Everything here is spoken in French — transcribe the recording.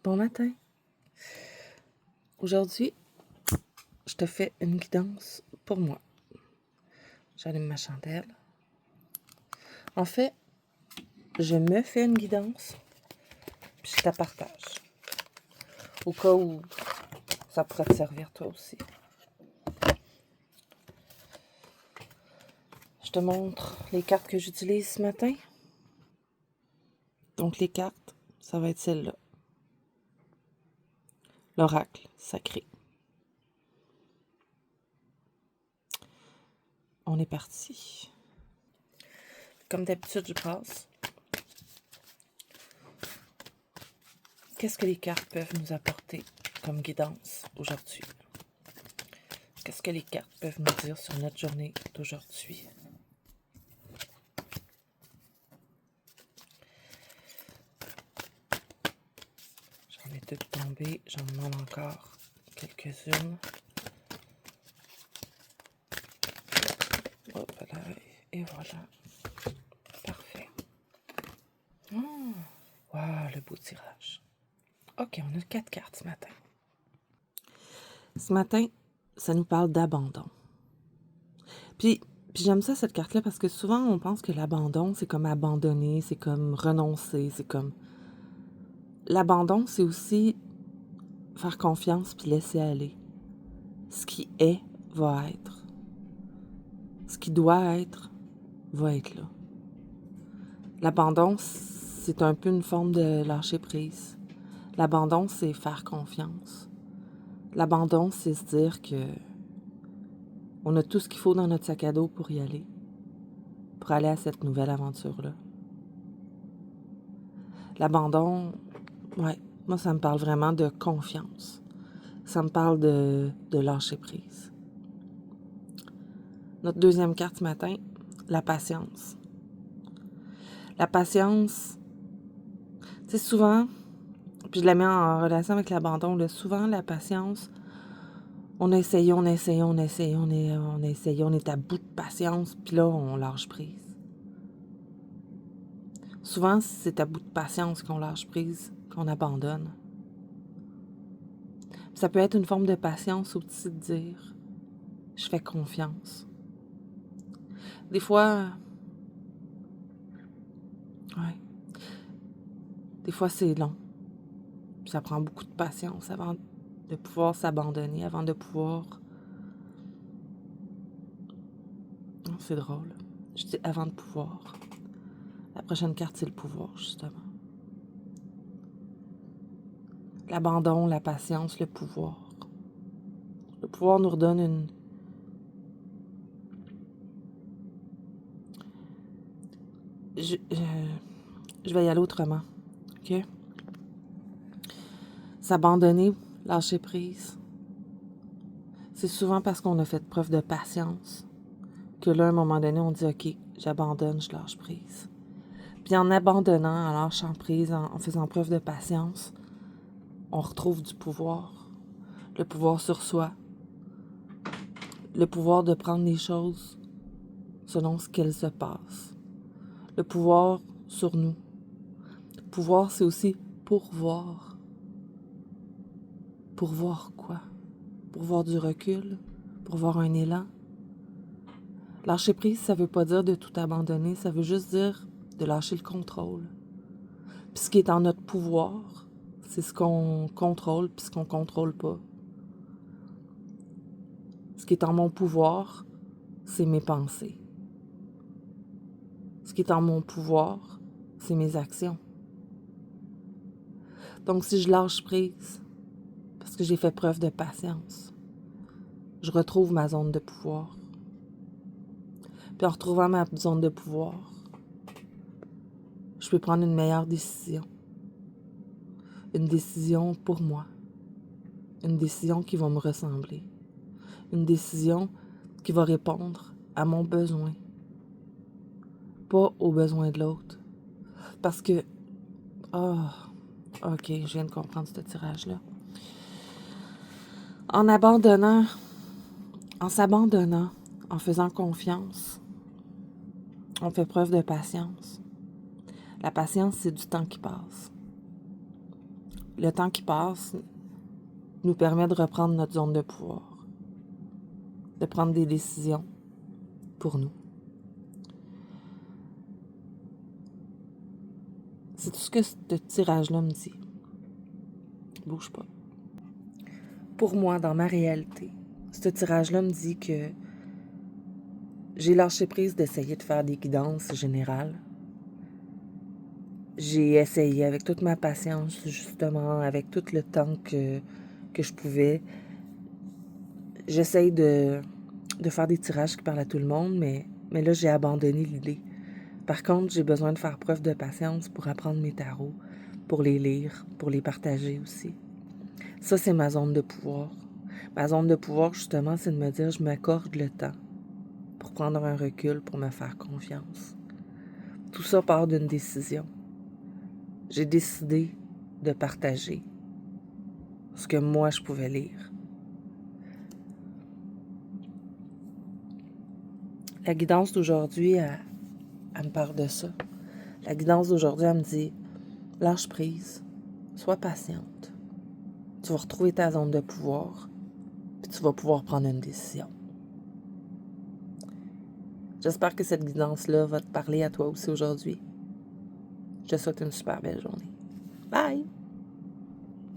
Bon matin. Aujourd'hui, je te fais une guidance pour moi. J'allume ma chandelle. En fait, je me fais une guidance, puis je te la partage. Au cas où ça pourrait te servir toi aussi. Je te montre les cartes que j'utilise ce matin. Donc les cartes, ça va être celle-là. L'oracle sacré. On est parti. Comme d'habitude, je passe. Qu'est-ce que les cartes peuvent nous apporter comme guidance aujourd'hui? Qu'est-ce que les cartes peuvent nous dire sur notre journée d'aujourd'hui? J'en ai toutes tombées, j'en demande encore quelques-unes. Hop là, et voilà. Parfait. Wow, le beau tirage. OK, on a 4 cartes ce matin. Ce matin, ça nous parle d'abandon. Puis j'aime ça, cette carte-là, parce que souvent, on pense que l'abandon, c'est comme abandonner, c'est comme renoncer, c'est comme... L'abandon, c'est aussi faire confiance puis laisser aller. Ce qui est, va être. Ce qui doit être, va être là. L'abandon, c'est un peu une forme de lâcher prise. L'abandon, c'est faire confiance. L'abandon, c'est se dire que on a tout ce qu'il faut dans notre sac à dos pour y aller. Pour aller à cette nouvelle aventure-là. L'abandon, ouais, moi, ça me parle vraiment de confiance. Ça me parle de lâcher prise. Notre deuxième carte ce matin, la patience. La patience, tu sais, souvent, puis je la mets en relation avec l'abandon, là, souvent, la patience, on a essayé, on est à bout de patience, puis là, on lâche prise. Souvent, c'est à bout de patience qu'on lâche prise, qu'on abandonne. Ça peut être une forme de patience aussi de dire « je fais confiance ». Des fois, des fois c'est long. Puis ça prend beaucoup de patience avant de pouvoir s'abandonner, avant de pouvoir... Non, c'est drôle. Je dis avant de pouvoir. La prochaine carte, c'est le pouvoir, justement. L'abandon, la patience, le pouvoir. Le pouvoir nous redonne une... Je vais y aller autrement, OK? S'abandonner, lâcher prise, c'est souvent parce qu'on a fait preuve de patience que là, à un moment donné, on dit « OK, j'abandonne, je lâche prise ». Puis en abandonnant, en lâchant prise, en faisant preuve de patience, on retrouve du pouvoir. Le pouvoir sur soi. Le pouvoir de prendre les choses selon ce qu'elles se passent. Le pouvoir sur nous. Le pouvoir, c'est aussi pourvoir. Pourvoir quoi? Pourvoir du recul? Pourvoir un élan? Lâcher prise, ça veut pas dire de tout abandonner, ça veut juste dire de lâcher le contrôle. Puis ce qui est en notre pouvoir, c'est ce qu'on contrôle puis ce qu'on contrôle pas. Ce qui est en mon pouvoir, c'est mes pensées. Ce qui est en mon pouvoir, c'est mes actions. Donc si je lâche prise, parce que j'ai fait preuve de patience, je retrouve ma zone de pouvoir. Puis en retrouvant ma zone de pouvoir, je peux prendre une meilleure décision. Une décision pour moi. Une décision qui va me ressembler. Une décision qui va répondre à mon besoin. Pas aux besoins de l'autre. Parce que... OK, je viens de comprendre ce tirage-là. En s'abandonnant, en faisant confiance, on fait preuve de patience. La patience, c'est du temps qui passe. le temps qui passe nous permet de reprendre notre zone de pouvoir, de prendre des décisions pour nous. C'est tout ce que ce tirage-là me dit. Bouge pas. Pour moi, dans ma réalité, ce tirage-là me dit que j'ai lâché prise d'essayer de faire des guidances générales. J'ai essayé avec toute ma patience, justement, avec tout le temps que je pouvais. J'essaye de faire des tirages qui parlent à tout le monde, mais là, j'ai abandonné l'idée. Par contre, j'ai besoin de faire preuve de patience pour apprendre mes tarots, pour les lire, pour les partager aussi. Ça, c'est ma zone de pouvoir. Ma zone de pouvoir, justement, c'est de me dire, je m'accorde le temps pour prendre un recul, pour me faire confiance. Tout ça part d'une décision. J'ai décidé de partager ce que moi, je pouvais lire. La guidance d'aujourd'hui, elle me parle de ça. La guidance d'aujourd'hui, elle me dit, lâche prise, sois patiente. Tu vas retrouver ta zone de pouvoir, puis tu vas pouvoir prendre une décision. J'espère que cette guidance-là va te parler à toi aussi aujourd'hui. Je te souhaite une super belle journée. Bye!